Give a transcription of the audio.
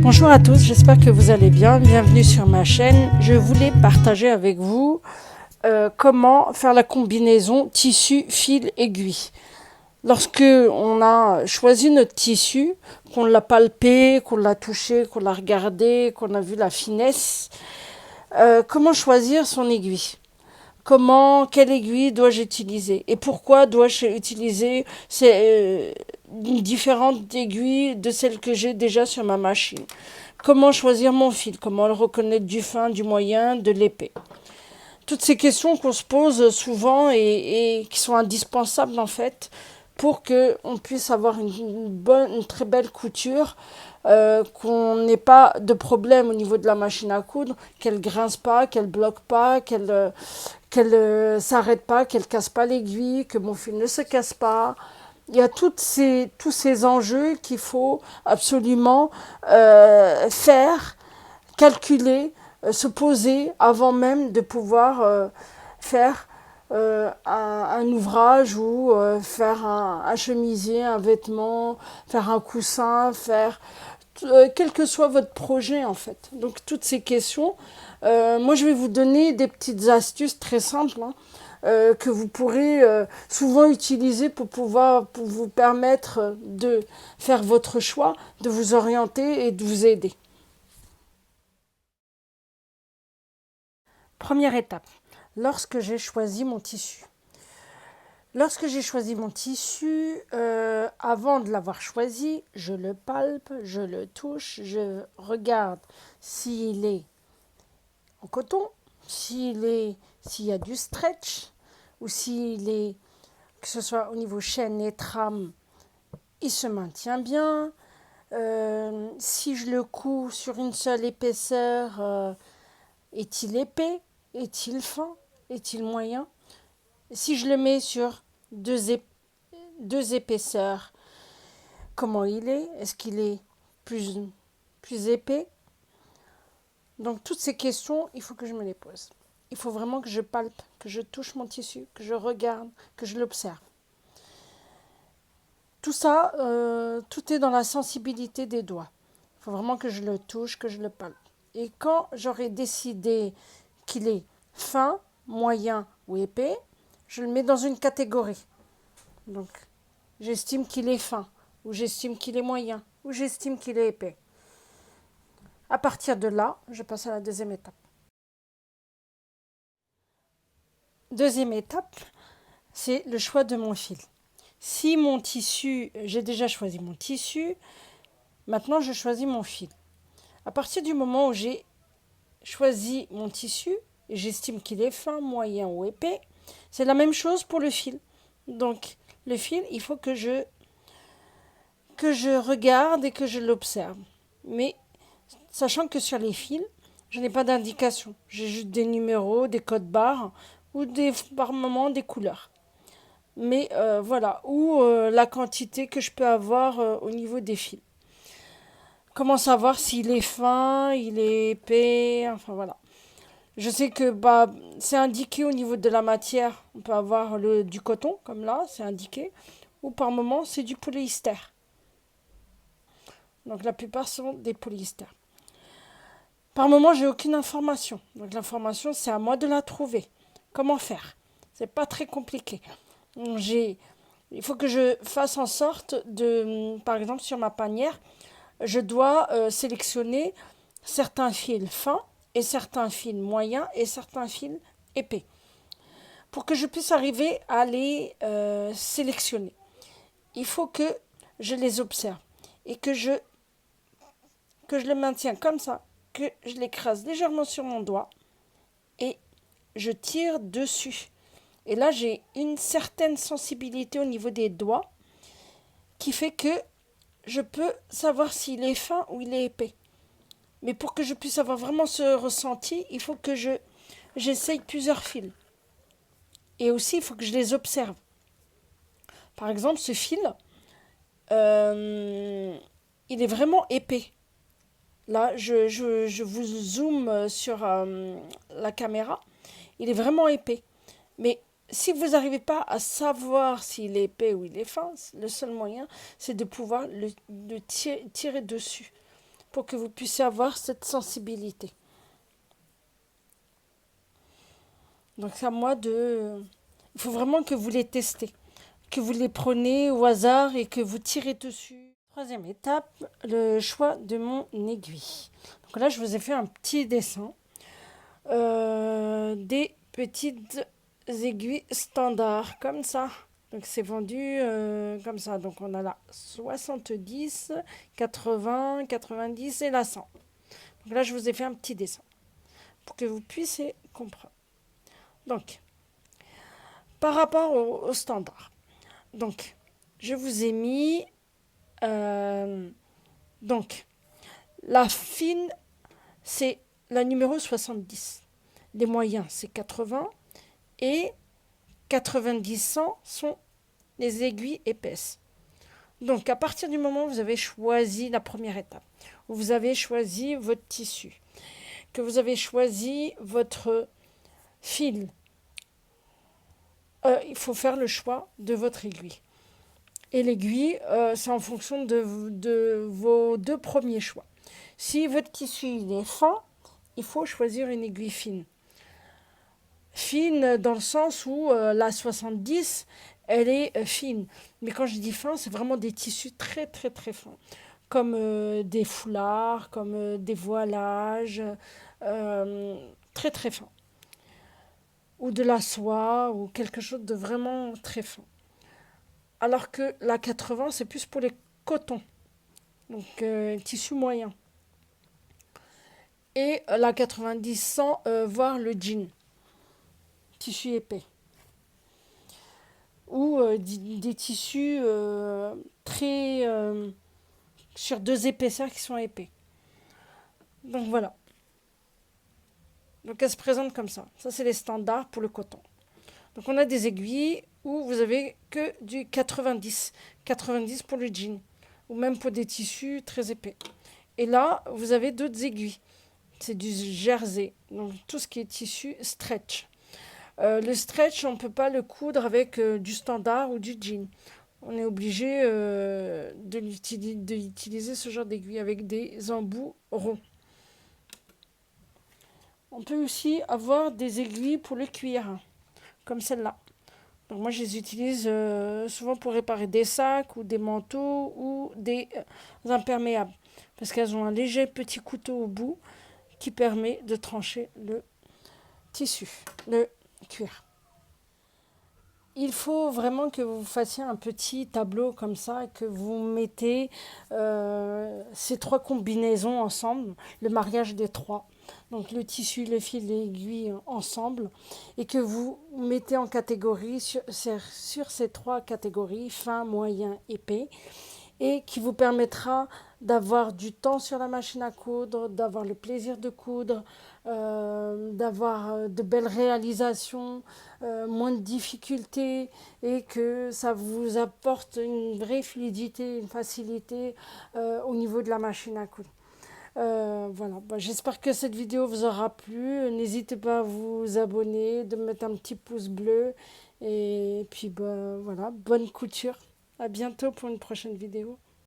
Bonjour à tous, j'espère que vous allez bien. Bienvenue sur ma chaîne. Je voulais partager avec vous comment faire la combinaison tissu, fil, aiguille. Lorsque on a choisi notre tissu, qu'on l'a palpé, qu'on l'a touché, qu'on l'a regardé, qu'on a vu la finesse, comment choisir son aiguille? Quelle aiguille dois-je utiliser? Et pourquoi dois-je utiliser une différente aiguille de celle que j'ai déjà sur ma machine? Comment choisir mon fil? Comment le reconnaître du fin, du moyen, de l'épais? Toutes ces questions qu'on se pose souvent et qui sont indispensables en fait pour qu'on puisse avoir une très belle couture, qu'on n'ait pas de problème au niveau de la machine à coudre, qu'elle grince pas, qu'elle bloque pas, qu'elle s'arrête pas, qu'elle casse pas l'aiguille, que mon fil ne se casse pas. Il y a tous ces enjeux qu'il faut absolument faire, calculer, se poser avant même de pouvoir faire un ouvrage ou faire un chemisier, un vêtement, faire un coussin, faire quel que soit votre projet en fait. Donc toutes ces questions, moi je vais vous donner des petites astuces très simples que vous pourrez souvent utiliser pour vous permettre de faire votre choix, de vous orienter et de vous aider. Première étape, lorsque j'ai choisi mon tissu. Lorsque j'ai choisi mon tissu, avant de l'avoir choisi, je le palpe, je le touche, je regarde s'il est en coton, s'il y a du stretch, ou s'il est, que ce soit au niveau chaîne et trame, il se maintient bien. Si je le couds sur une seule épaisseur, est-il épais? Est-il fin? Est-il moyen? Si je le mets sur deux épaisseurs, comment il est? Est-ce qu'il est plus épais? Donc toutes ces questions, il faut que je me les pose. Il faut vraiment que je palpe, que je touche mon tissu, que je regarde, que je l'observe. Tout ça, tout est dans la sensibilité des doigts. Il faut vraiment que je le touche, que je le palpe. Et quand j'aurai décidé qu'il est fin, moyen ou épais, je le mets dans une catégorie. Donc, j'estime qu'il est fin, ou j'estime qu'il est moyen, ou j'estime qu'il est épais. À partir de là, je passe à la deuxième étape. Deuxième étape, c'est le choix de mon fil. Si mon tissu, j'ai déjà choisi mon tissu, maintenant je choisis mon fil. À partir du moment où j'ai choisi mon tissu, et j'estime qu'il est fin, moyen ou épais, c'est la même chose pour le fil. Donc le fil, il faut que je regarde et que je l'observe. Mais sachant que sur les fils, je n'ai pas d'indication. J'ai juste des numéros, des codes barres ou par moment des couleurs. Mais voilà, ou la quantité que je peux avoir au niveau des fils. Comment savoir s'il est fin, il est épais, enfin voilà. Je sais que c'est indiqué au niveau de la matière. On peut avoir du coton, comme là, c'est indiqué. Ou par moment, c'est du polyester. Donc la plupart sont des polyester. Par moment, j'ai aucune information. Donc l'information, c'est à moi de la trouver. Comment faire? C'est pas très compliqué. Il faut que je fasse en sorte de, par exemple, sur ma panière, je dois sélectionner certains fils fins et certains fils moyens et certains fils épais. Pour que je puisse arriver à les sélectionner, il faut que je les observe et que je les maintiens comme ça, que je l'écrase légèrement sur mon doigt et je tire dessus. Et là, j'ai une certaine sensibilité au niveau des doigts qui fait que je peux savoir s'il est fin ou il est épais. Mais pour que je puisse avoir vraiment ce ressenti, il faut que j'essaye plusieurs fils. Et aussi, il faut que je les observe. Par exemple, ce fil, il est vraiment épais. Là, je vous zoome sur la caméra. Il est vraiment épais. Mais si vous n'arrivez pas à savoir s'il est épais ou il est fin, le seul moyen, c'est de pouvoir le tirer dessus. pour que vous puissiez avoir cette sensibilité. Donc c'est à moi de... Il faut vraiment que vous les testez, que vous les prenez au hasard et que vous tirez dessus. Troisième étape, le choix de mon aiguille. Donc là, je vous ai fait un petit dessin. Des petites aiguilles standards, comme ça. Donc c'est vendu comme ça. Donc on a la 70, 80, 90 et la 100. Donc là, je vous ai fait un petit dessin pour que vous puissiez comprendre. Donc, par rapport au standard. Donc, je vous ai mis... donc, la fine, c'est la numéro 70. Les moyens, c'est 80. Et 90-100 sont les aiguilles épaisses. Donc, à partir du moment où vous avez choisi la première étape, où vous avez choisi votre tissu, que vous avez choisi votre fil, il faut faire le choix de votre aiguille. Et l'aiguille, c'est en fonction de vos deux premiers choix. Si votre tissu est fin, il faut choisir une aiguille fine. Fine dans le sens où la 70, elle est fine. Mais quand je dis fin, c'est vraiment des tissus très très très fins. Comme des foulards, comme des voilages, très très fins. Ou de la soie, ou quelque chose de vraiment très fin. Alors que la 80, c'est plus pour les cotons. Donc tissu moyen. Et la 90 sans voir le jean. Tissu épais. Ou des tissus très sur deux épaisseurs qui sont épais. Donc voilà. Donc elle se présente comme ça. Ça c'est les standards pour le coton. Donc on a des aiguilles où vous avez que du 90. 90 pour le jean. Ou même pour des tissus très épais. Et là, vous avez d'autres aiguilles. C'est du jersey. Donc tout ce qui est tissu stretch. Le stretch, on ne peut pas le coudre avec du standard ou du jean. On est obligé d'utiliser ce genre d'aiguille avec des embouts ronds. On peut aussi avoir des aiguilles pour le cuir, comme celle-là. Donc moi, je les utilise souvent pour réparer des sacs ou des manteaux ou des imperméables. Parce qu'elles ont un léger petit couteau au bout qui permet de trancher le tissu, le cuir. Il faut vraiment que vous fassiez un petit tableau comme ça, que vous mettez ces trois combinaisons ensemble, le mariage des trois, donc le tissu, le fil et l'aiguille ensemble, et que vous mettez en catégorie sur ces trois catégories, fin, moyen, épais, et qui vous permettra d'avoir du temps sur la machine à coudre, d'avoir le plaisir de coudre, d'avoir de belles réalisations, moins de difficultés et que ça vous apporte une vraie fluidité, une facilité au niveau de la machine à coudre. Voilà, j'espère que cette vidéo vous aura plu. N'hésitez pas à vous abonner, de mettre un petit pouce bleu et puis voilà, bonne couture. À bientôt pour une prochaine vidéo.